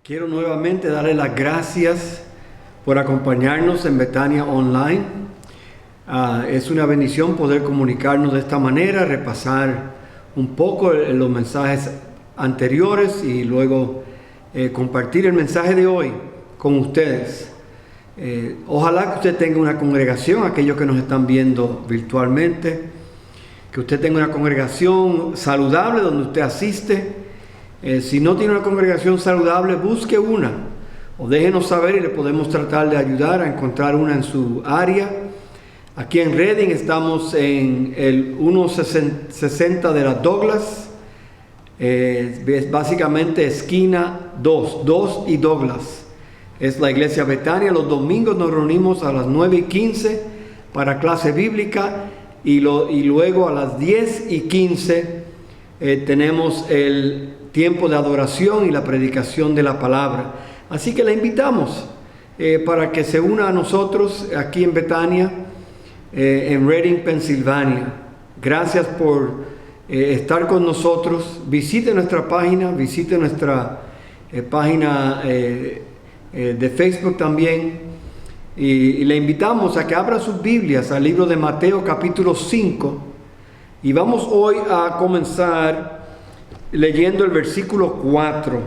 Quiero nuevamente darle las gracias por acompañarnos en Betania Online. Es una bendición poder comunicarnos de esta manera, repasar un poco los mensajes anteriores y luego compartir el mensaje de hoy con ustedes. Ojalá que usted tenga una congregación, aquellos que nos están viendo virtualmente, que usted tenga una congregación saludable donde usted asiste. Si no tiene una congregación saludable, busque una o déjenos saber y le podemos tratar de ayudar a encontrar una en su área. Aquí en Reading estamos en el 160 de la Douglas, básicamente esquina 2 y Douglas. Es la iglesia Betania. Los domingos nos reunimos a las 9:15 para clase bíblica y luego a las 10:15 tenemos el tiempo de adoración y la predicación de la palabra. Así que le invitamos para que se una a nosotros aquí en Betania, en Reading, Pensilvania. Gracias por estar con nosotros. Visite nuestra página, visite nuestra página de Facebook también. Y le invitamos a que abra sus Biblias al libro de Mateo capítulo 5. Y vamos hoy a comenzar leyendo el versículo 4.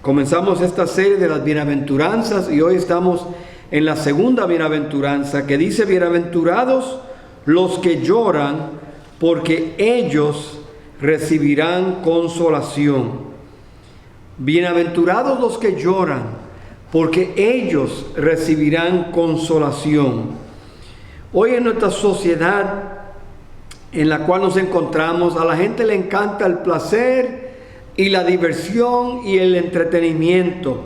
Comenzamos esta serie de las bienaventuranzas y hoy estamos en la segunda bienaventuranza, que dice: bienaventurados los que lloran, porque ellos recibirán consolación. Bienaventurados los que lloran, porque ellos recibirán consolación. Hoy en nuestra sociedad en la cual nos encontramos, a la gente le encanta el placer y la diversión y el entretenimiento,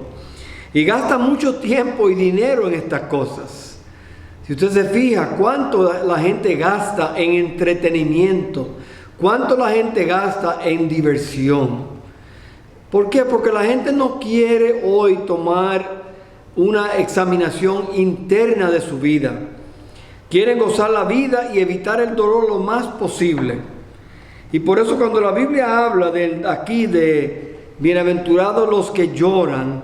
y gasta mucho tiempo y dinero en estas cosas. Si usted se fija cuánto la gente gasta en entretenimiento, cuánto la gente gasta en diversión. ¿Por qué? Porque la gente no quiere hoy tomar una examinación interna de su vida. Quieren gozar la vida y evitar el dolor lo más posible. Y por eso cuando la Biblia habla aquí de bienaventurados los que lloran,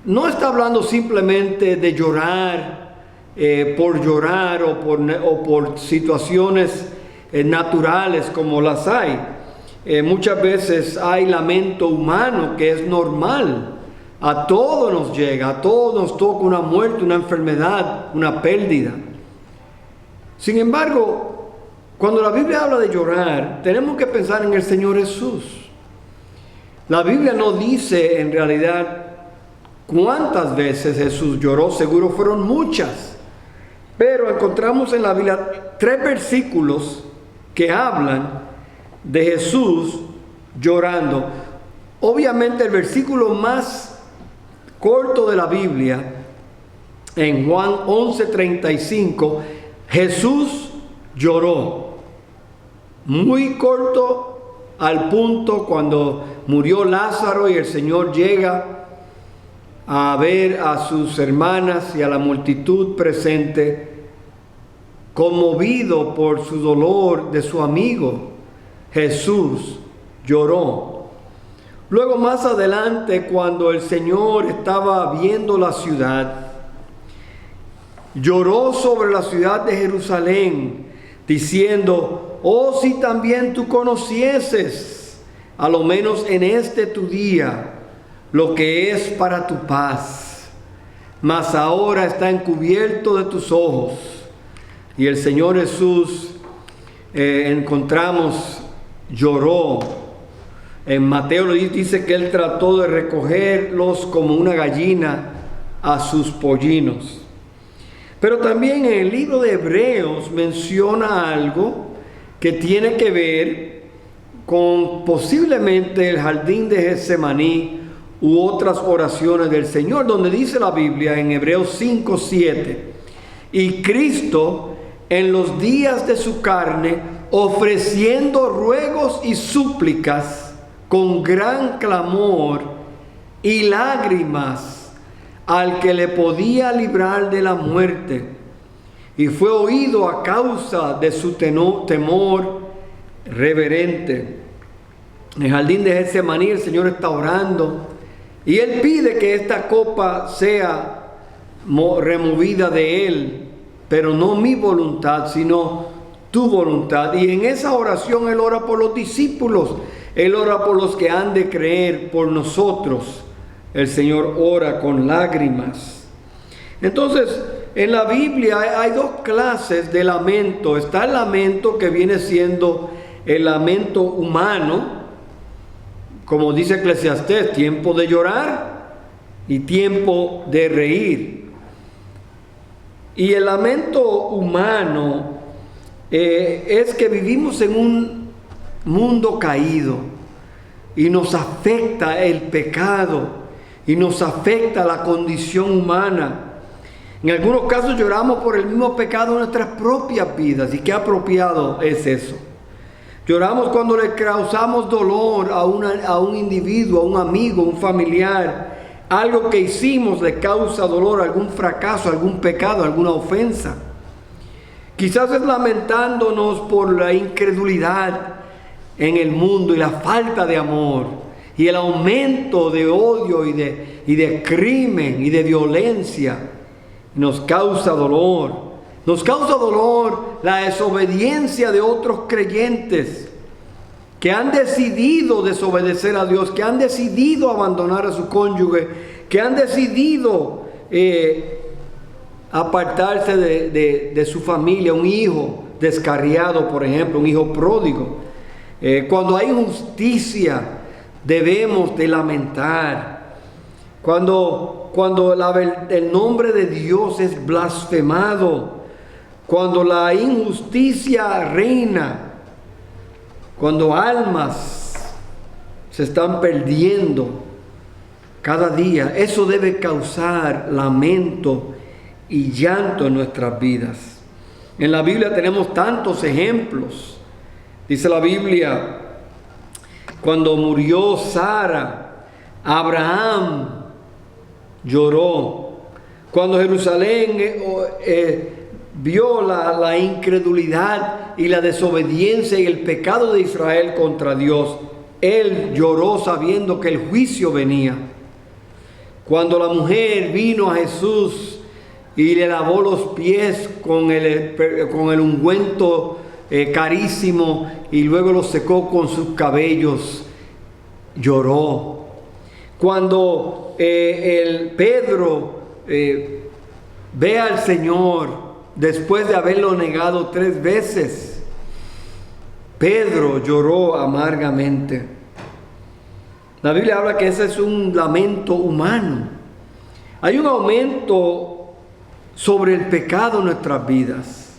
no está hablando simplemente de llorar por llorar o por situaciones naturales como las hay. Muchas veces hay lamento humano que es normal. A todos nos llega, a todos nos toca una muerte, una enfermedad, una pérdida. Sin embargo, cuando la Biblia habla de llorar, tenemos que pensar en el Señor Jesús. La Biblia no dice en realidad cuántas veces Jesús lloró, seguro fueron muchas. Pero encontramos en la Biblia 3 versículos que hablan de Jesús llorando. Obviamente el versículo más corto de la Biblia, en Juan 11:35, Jesús lloró. Muy corto, al punto, cuando murió Lázaro y el Señor llega a ver a sus hermanas y a la multitud presente, conmovido por su dolor de su amigo, Jesús lloró. Luego más adelante, cuando el Señor estaba viendo la ciudad, lloró sobre la ciudad de Jerusalén, diciendo: oh, si también tú conocieses, a lo menos en este tu día, lo que es para tu paz, mas ahora está encubierto de tus ojos. Y el Señor Jesús, encontramos, lloró. En Mateo dice que Él trató de recogerlos como una gallina a sus pollinos. Pero también en el libro de Hebreos menciona algo que tiene que ver con posiblemente el jardín de Getsemaní u otras oraciones del Señor, donde dice la Biblia en Hebreos 5:7: y Cristo en los días de su carne, ofreciendo ruegos y súplicas con gran clamor y lágrimas al que le podía librar de la muerte, y fue oído a causa de su temor reverente. En el jardín de Getsemaní el Señor está orando Y Él pide que esta copa sea removida de Él, pero no mi voluntad, sino tu voluntad. Y en esa oración Él ora por los discípulos, Él ora por los que han de creer, por nosotros. El Señor ora con lágrimas. Entonces, en la Biblia hay dos clases de lamento. Está el lamento que viene siendo el lamento humano, como dice Eclesiastés, tiempo de llorar y tiempo de reír. Y el lamento humano es que vivimos en un mundo caído y nos afecta el pecado y nos afecta la condición humana. En algunos casos lloramos por el mismo pecado en nuestras propias vidas. ¿Y qué apropiado es eso? Lloramos cuando le causamos dolor a un individuo, a un amigo, a un familiar. Algo que hicimos le causa dolor, algún fracaso, algún pecado, alguna ofensa. Quizás es lamentándonos por la incredulidad en el mundo y la falta de amor y el aumento de odio y de crimen y de violencia. Nos causa dolor. Nos causa dolor la desobediencia de otros creyentes que han decidido desobedecer a Dios, que han decidido abandonar a su cónyuge, que han decidido apartarse de su familia. Un hijo descarriado, por ejemplo, un hijo pródigo. Cuando hay injusticia debemos de lamentar. Cuando el nombre de Dios es blasfemado, cuando la injusticia reina, cuando almas se están perdiendo cada día, eso debe causar lamento y llanto en nuestras vidas. En la Biblia tenemos tantos ejemplos. Dice la Biblia, cuando murió Sara, Abraham lloró. Cuando Jerusalén vio la incredulidad y la desobediencia y el pecado de Israel contra Dios, él lloró sabiendo que el juicio venía. Cuando la mujer vino a Jesús y le lavó los pies con el ungüento carísimo y luego los secó con sus cabellos, lloró. Cuando el Pedro ve al Señor después de haberlo negado 3 veces, Pedro lloró amargamente. La Biblia habla que ese es un lamento humano. Hay un aumento sobre el pecado en nuestras vidas.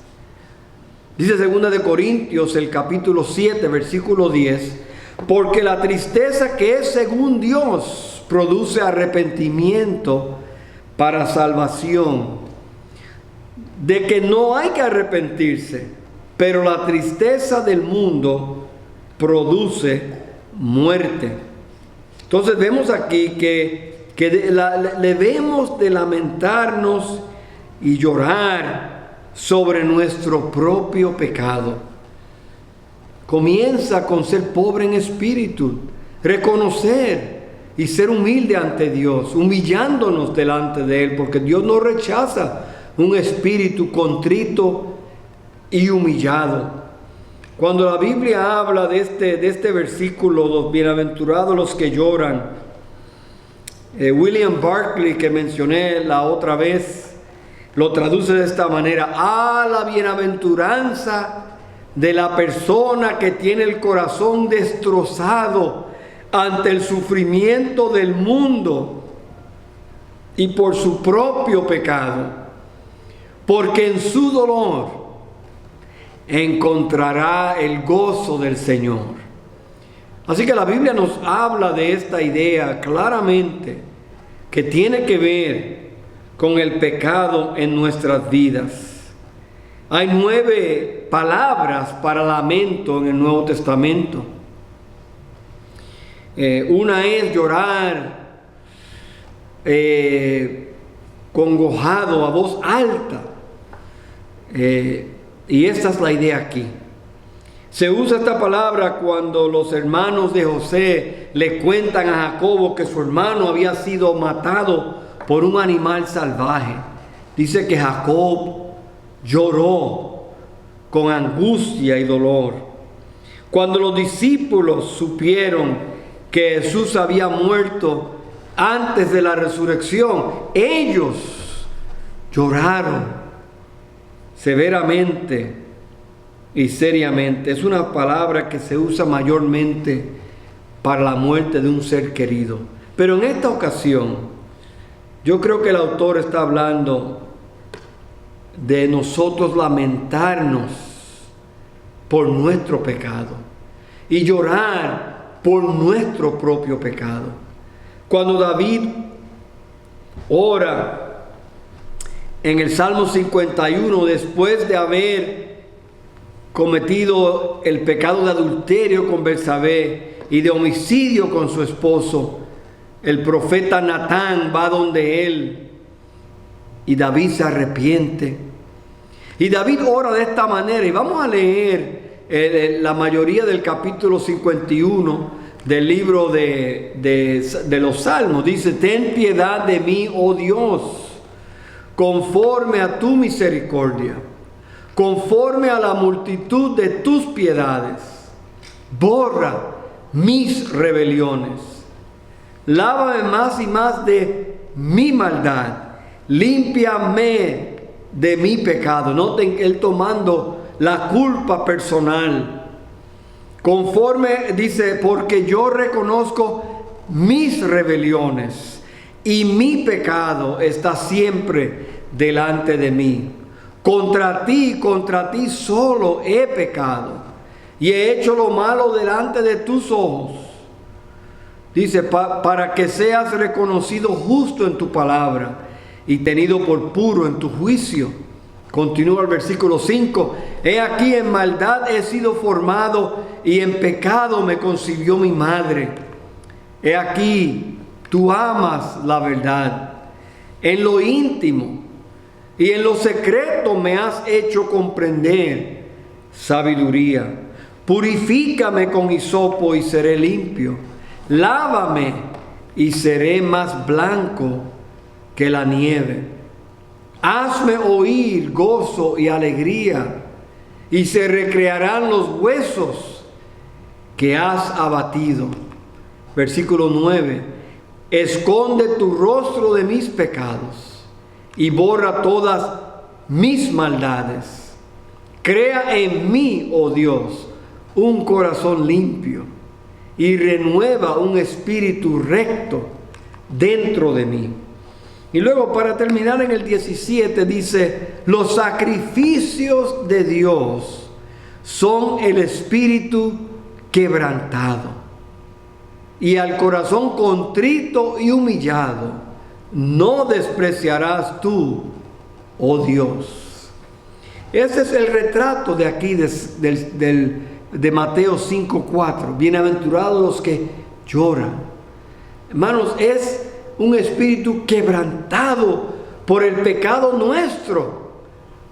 Dice 2 de Corintios, el capítulo 7, versículo 10, porque la tristeza que es según Dios produce arrepentimiento para salvación, de que no hay que arrepentirse, pero la tristeza del mundo produce muerte. Entonces vemos aquí que debemos de lamentarnos y llorar sobre nuestro propio pecado. Comienza con ser pobre en espíritu, reconocer y ser humilde ante Dios, humillándonos delante de Él, porque Dios no rechaza un espíritu contrito y humillado. Cuando la Biblia habla de este versículo, los bienaventurados los que lloran, William Barclay, que mencioné la otra vez, lo traduce de esta manera: la bienaventuranza de la persona que tiene el corazón destrozado ante el sufrimiento del mundo y por su propio pecado, porque en su dolor encontrará el gozo del Señor. Así que la Biblia nos habla de esta idea claramente, que tiene que ver con el pecado en nuestras vidas. Hay 9 palabras para lamento en el Nuevo Testamento. Una es llorar congojado a voz alta. Y esta es la idea aquí. Se usa esta palabra cuando los hermanos de José le cuentan a Jacobo que su hermano había sido matado por un animal salvaje. Dice que Jacob lloró con angustia y dolor. Cuando los discípulos supieron que Jesús había muerto antes de la resurrección, ellos lloraron severamente y seriamente. Es una palabra que se usa mayormente para la muerte de un ser querido. Pero en esta ocasión, yo creo que el autor está hablando de nosotros lamentarnos por nuestro pecado y llorar por nuestro propio pecado. Cuando David ora en el Salmo 51, después de haber cometido el pecado de adulterio con Betsabé y de homicidio con su esposo, el profeta Natán va donde él y David se arrepiente. Y David ora de esta manera, y vamos a leer la mayoría del capítulo 51 del libro de los Salmos. Dice: ten piedad de mí, oh Dios, conforme a tu misericordia, conforme a la multitud de tus piedades. Borra mis rebeliones, lávame más y más de mi maldad, límpiame de mi pecado. Noten él tomando la culpa personal. Conforme, dice, porque yo reconozco mis rebeliones y mi pecado está siempre delante de mí. Contra ti solo he pecado y he hecho lo malo delante de tus ojos. Dice, para que seas reconocido justo en tu palabra y tenido por puro en tu juicio. Continúa el versículo 5. He aquí, en maldad he sido formado y en pecado me concibió mi madre. He aquí, tú amas la verdad. En lo íntimo y en lo secreto me has hecho comprender sabiduría. Purifícame con hisopo y seré limpio. Lávame y seré más blanco que la nieve. Hazme oír gozo y alegría, y se recrearán los huesos que has abatido. Versículo 9. Esconde tu rostro de mis pecados y borra todas mis maldades. Crea en mí, oh Dios, un corazón limpio y renueva un espíritu recto dentro de mí. Y luego, para terminar, en el 17 dice: los sacrificios de Dios son el espíritu quebrantado, y al corazón contrito y humillado no despreciarás tú, oh Dios. Ese es el retrato de aquí de Mateo 5:4. Bienaventurados los que lloran. Hermanos, es un espíritu quebrantado por el pecado nuestro.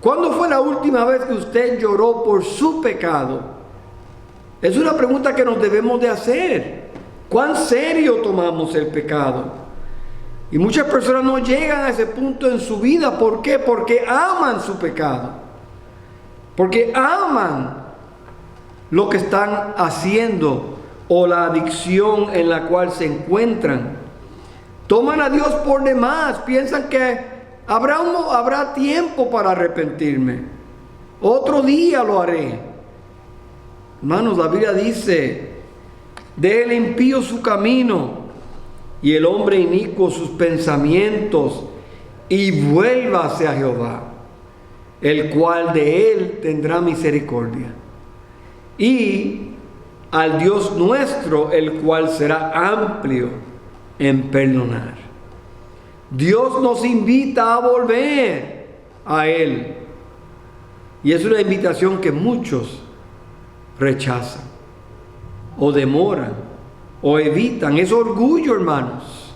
¿Cuándo fue la última vez que usted lloró por su pecado? Es una pregunta que nos debemos de hacer. ¿Cuán serio tomamos el pecado? Y muchas personas no llegan a ese punto en su vida. ¿Por qué? Porque aman su pecado. Porque aman lo que están haciendo o la adicción en la cual se encuentran. Toman a Dios por demás, piensan que habrá tiempo para arrepentirme. Otro día lo haré. Hermanos, la Biblia dice: deje el impío su camino y el hombre inicuo sus pensamientos, y vuélvase a Jehová, el cual de él tendrá misericordia, y al Dios nuestro, el cual será amplio en perdonar. Dios nos invita a volver a Él, y es una invitación que muchos rechazan o demoran o evitan. Es orgullo, hermanos.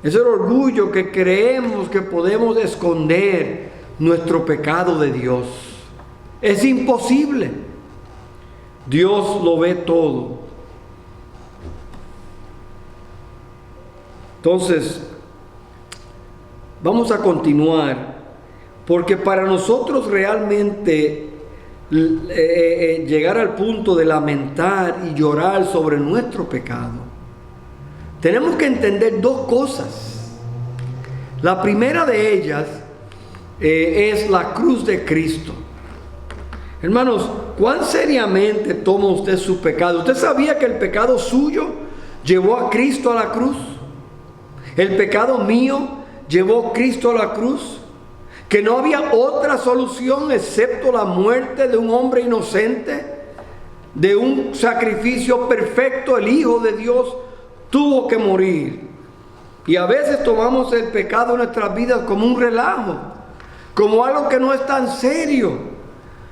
Es el orgullo que creemos que podemos esconder nuestro pecado de Dios. Es imposible. Dios lo ve todo. Entonces, vamos a continuar, porque para nosotros realmente llegar al punto de lamentar y llorar sobre nuestro pecado, tenemos que entender dos cosas. La primera de ellas es la cruz de Cristo. Hermanos, ¿cuán seriamente toma usted su pecado? ¿Usted sabía que el pecado suyo llevó a Cristo a la cruz? El pecado mío llevó a Cristo a la cruz. Que no había otra solución excepto la muerte de un hombre inocente, de un sacrificio perfecto. El Hijo de Dios tuvo que morir. Y a veces tomamos el pecado en nuestras vidas como un relajo, como algo que no es tan serio.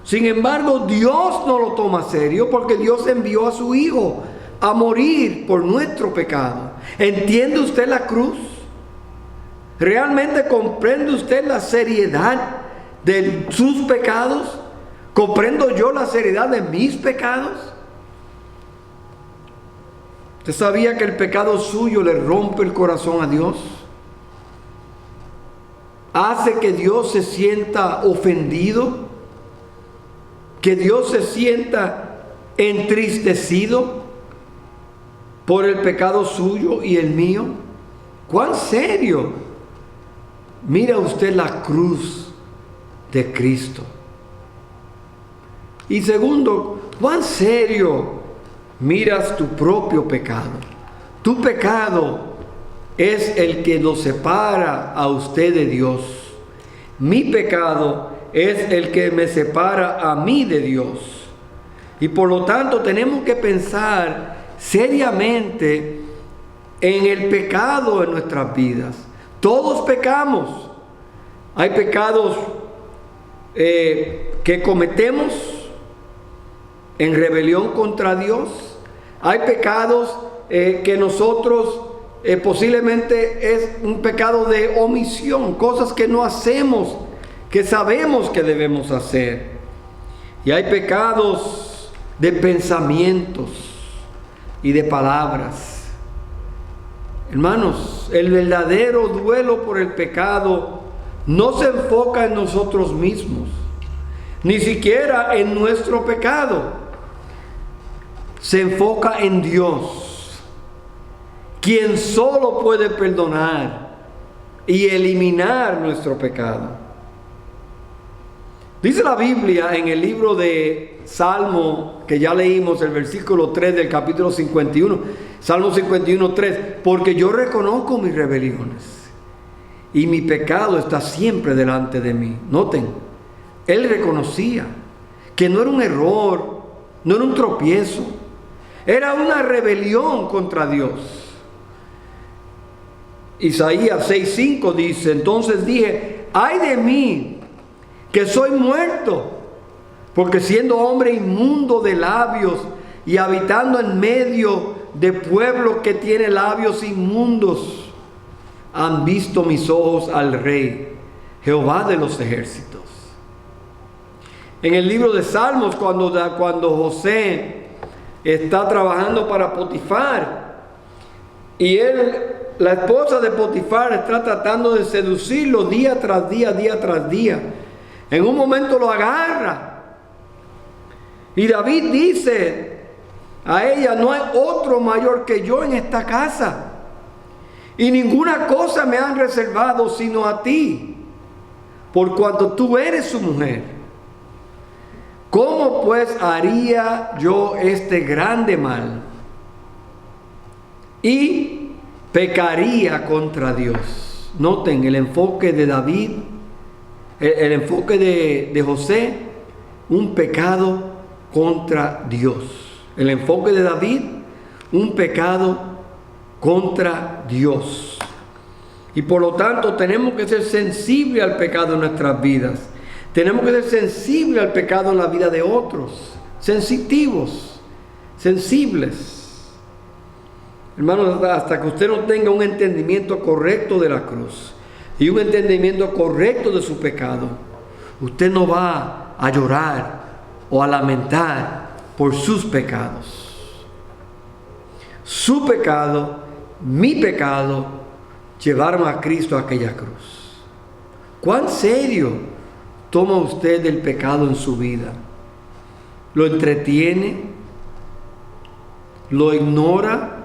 Sin embargo, Dios no lo toma serio, porque Dios envió a su Hijo a morir por nuestro pecado. ¿Entiende usted la cruz? ¿Realmente comprende usted la seriedad de sus pecados? ¿Comprendo yo la seriedad de mis pecados? ¿Usted sabía que el pecado suyo le rompe el corazón a Dios? Hace que Dios se sienta ofendido, que Dios se sienta entristecido por el pecado suyo y el mío. ¿Cuán serio mira usted la cruz de Cristo? Y segundo, ¿cuán serio miras tu propio pecado? Tu pecado es el que nos separa a usted de Dios. Mi pecado es el que me separa a mí de Dios. Y por lo tanto tenemos que pensar seriamente en el pecado en nuestras vidas. Todos pecamos. Hay pecados que cometemos en rebelión contra Dios. Hay pecados que nosotros posiblemente es un pecado de omisión, cosas que no hacemos, que sabemos que debemos hacer. Y hay pecados de pensamientos y de palabras. Hermanos, el verdadero duelo por el pecado no se enfoca en nosotros mismos, ni siquiera en nuestro pecado. Se enfoca en Dios, quien solo puede perdonar y eliminar nuestro pecado. Dice la Biblia en el libro de Salmo, que ya leímos, el versículo 3 del capítulo 51, Salmo 51, 3, porque yo reconozco mis rebeliones y mi pecado está siempre delante de mí. Noten, él reconocía que no era un error, no era un tropiezo, era una rebelión contra Dios. Isaías 6:5 dice, entonces dije, ay de mí, que soy muerto, porque siendo hombre inmundo de labios y habitando en medio de pueblo que tiene labios inmundos, han visto mis ojos al Rey, Jehová de los ejércitos. En el libro de Salmos, cuando José está trabajando para Potifar, y la esposa de Potifar está tratando de seducirlo día tras día, día tras día. En un momento lo agarra. Y David dice a ella, no hay otro mayor que yo en esta casa. Y ninguna cosa me han reservado sino a ti, por cuanto tú eres su mujer. ¿Cómo pues haría yo este grande mal? Y pecaría contra Dios. Noten el enfoque de David, el enfoque de José, un pecado contra Dios. El enfoque de David, un pecado contra Dios. Y por lo tanto tenemos que ser sensibles al pecado en nuestras vidas. Tenemos que ser sensibles al pecado en la vida de otros. Sensitivos, sensibles. Hermanos, hasta que usted no tenga un entendimiento correcto de la cruz y un entendimiento correcto de su pecado, usted no va a llorar o a lamentar por sus pecados. Su pecado, mi pecado, llevaron a Cristo a aquella cruz. ¿Cuán serio toma usted el pecado en su vida? ¿Lo entretiene? ¿Lo ignora?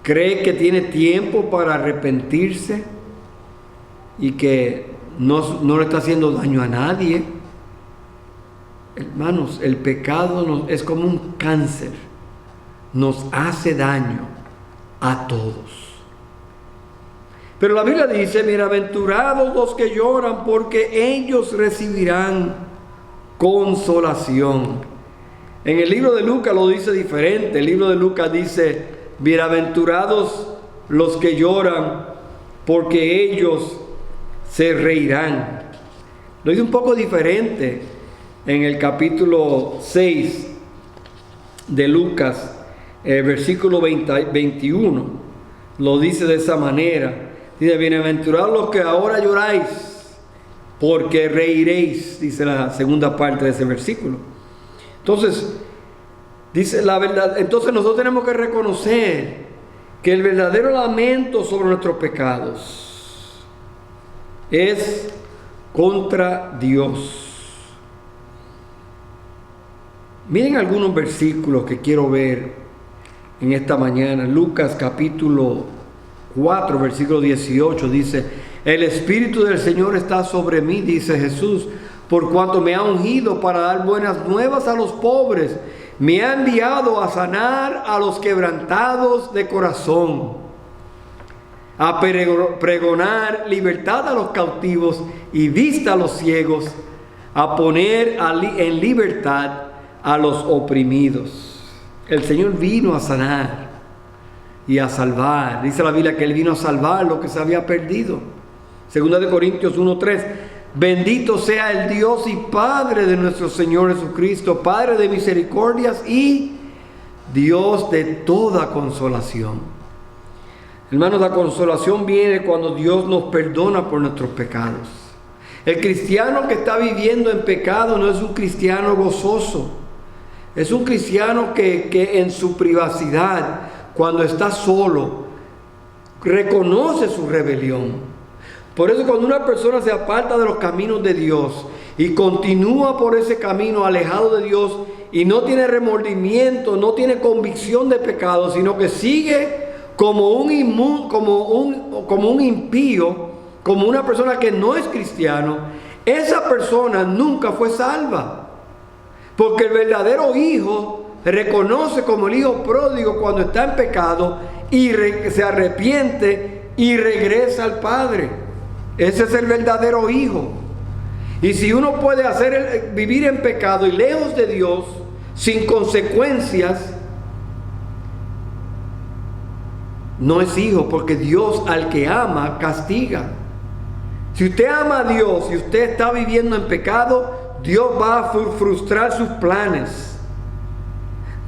¿Cree que tiene tiempo para arrepentirse y que no le está haciendo daño a nadie? Hermanos, el pecado es como un cáncer, nos hace daño a todos. Pero la Biblia dice: bienaventurados los que lloran, porque ellos recibirán consolación. En el libro de Lucas lo dice diferente. El libro de Lucas dice: bienaventurados los que lloran, porque ellos se reirán. Lo dice un poco diferente en el capítulo 6 de Lucas, versículo 21. Lo dice de esa manera. Dice: bienaventurados los que ahora lloráis, porque reiréis, dice la segunda parte de ese versículo. Entonces, dice la verdad. Entonces nosotros tenemos que reconocer que el verdadero lamento sobre nuestros pecados es contra Dios. Miren algunos versículos que quiero ver en esta mañana. Lucas capítulo 4, versículo 18 dice: el Espíritu del Señor está sobre mí, dice Jesús, por cuanto me ha ungido para dar buenas nuevas a los pobres. Me ha enviado a sanar a los quebrantados de corazón, a pregonar libertad a los cautivos y vista a los ciegos, a poner en libertad a los oprimidos. El Señor vino a sanar y a salvar. Dice la Biblia que Él vino a salvar lo que se había perdido. Segunda de Corintios 1:3. Bendito sea el Dios y Padre de nuestro Señor Jesucristo, Padre de misericordias y Dios de toda consolación. Hermanos, la consolación viene cuando Dios nos perdona por nuestros pecados. El cristiano que está viviendo en pecado no es un cristiano gozoso. Es un cristiano que en su privacidad, cuando está solo, reconoce su rebelión. Por eso cuando una persona se aparta de los caminos de Dios y continúa por ese camino alejado de Dios y no tiene remordimiento, no tiene convicción de pecado, sino que sigue como un impío, como una persona que no es cristiano, esa persona nunca fue salva. Porque el verdadero hijo reconoce como el hijo pródigo cuando está en pecado y se arrepiente y regresa al Padre. Ese es el verdadero hijo. Y si uno puede vivir en pecado y lejos de Dios, sin consecuencias, no es hijo, porque Dios al que ama castiga. Si usted ama a Dios y usted está viviendo en pecado, Dios va a frustrar sus planes.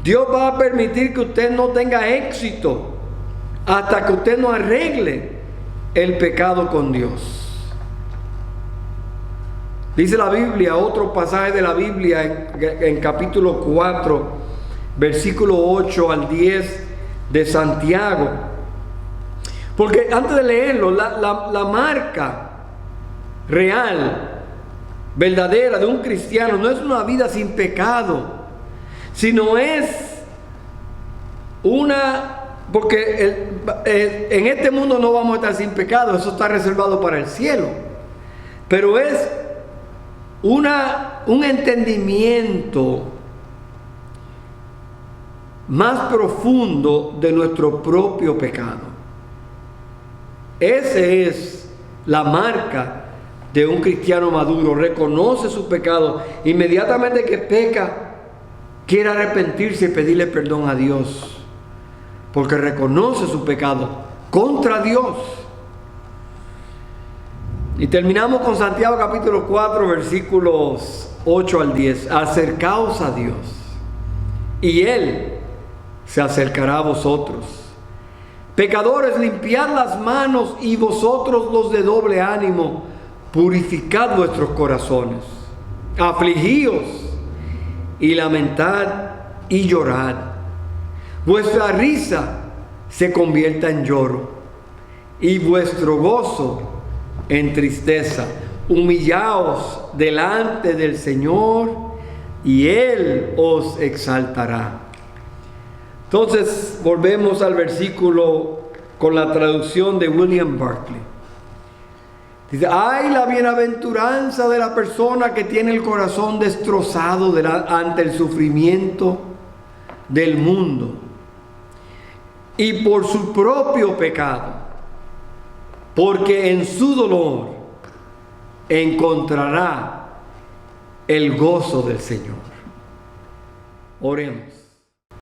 Dios va a permitir que usted no tenga éxito hasta que usted no arregle el pecado con Dios. Dice la Biblia, otro pasaje de la Biblia en capítulo 4, versículo 8 al 10 de Santiago. Porque antes de leerlo, la marca real, verdadera de un cristiano no es una vida sin pecado, sino es porque en este mundo no vamos a estar sin pecado, eso está reservado para el cielo, pero es un entendimiento más profundo de nuestro propio pecado. Esa es la marca de un cristiano maduro. Reconoce su pecado, inmediatamente que peca, quiere arrepentirse y pedirle perdón a Dios, porque reconoce su pecado contra Dios. Y terminamos con Santiago capítulo 4, versículos 8 al 10. Acercaos a Dios, y Él se acercará a vosotros. Pecadores, limpiad las manos, y vosotros los de doble ánimo, purificad vuestros corazones. afligíos y lamentad y llorad. Vuestra risa se convierta en lloro y vuestro gozo en tristeza. Humillaos delante del Señor y Él os exaltará. Entonces volvemos al versículo con la traducción de William Barclay. Dice: ay, la bienaventuranza de la persona que tiene el corazón destrozado ante el sufrimiento del mundo y por su propio pecado, porque en su dolor encontrará el gozo del Señor. Oremos.